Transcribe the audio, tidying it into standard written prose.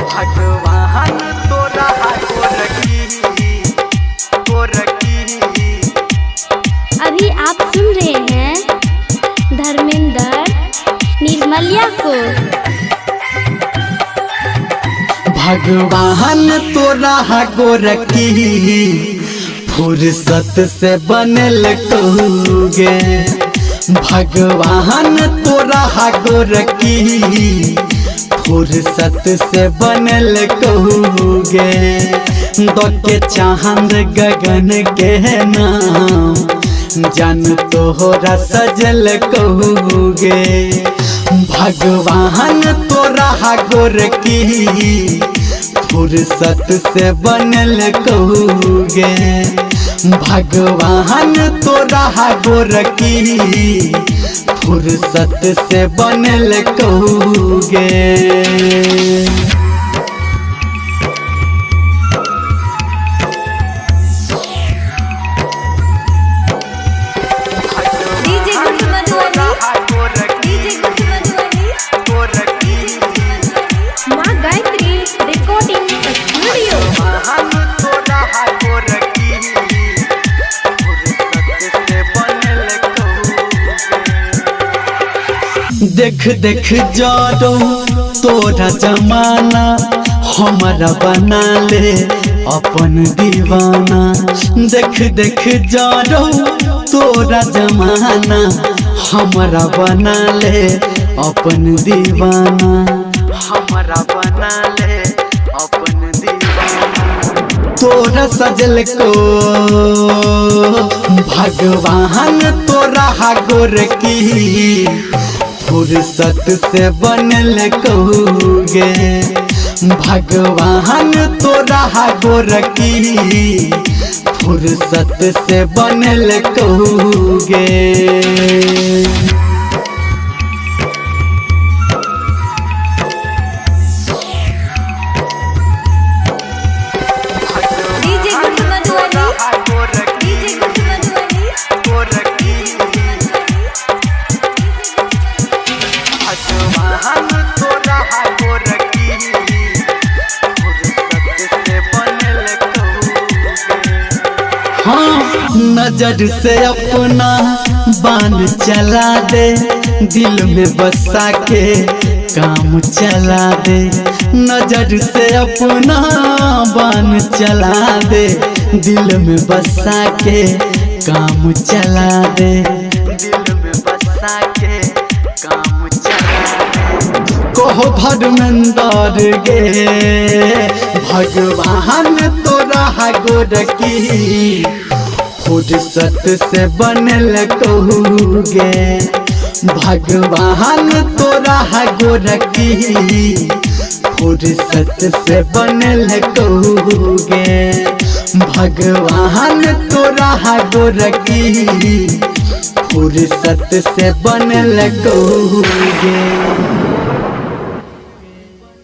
भगवान तोरा गोरकी। अभी आप सुन रहे हैं धर्मेंद्र निर्मलिया को। भगवान तोरा गोरकी फुर्सत से बनल कहूगे। भगवान तोरा गोरकी फुर्सत से बनल कहूगे। के चांद गगन के नाम जान तोहरा सजल कहूगे। भगवान तोरा गोरकी फुर्सत से बनल कहूगे। भगवान तोरा गोरकी फुर्सत से बनल कहूगे। देख देख जादो तोरा जमाना हमारा बना ले अपन दीवाना। देख देख जादो तोरा जमाना हमारा बना ले अपन दीवाना। हमारा बना ले अपन दीवाना। तोरा सजल को भगवान तोरा गोरकी फुर्सत से बनल कहूगे। भगवान तोरा गोरकी फुर्सत से बनल कहूगे। हाँ नजर से अपना बाण चला दे, दिल में बसा के काम चला दे। नजर से अपना बाण चला दे, दिल में बसा के काम चला दे। दिल में बसा के काम चला दे। कहो धर्मेंद्र गे भगवान तोरा गोरकी फुर्सत से बनल कहूगे। भगवान तोरा गोरकी फुर्सत से बनल कहूगे। भगवान तोरा गोरकी फुर्सत से बनल कहूगे।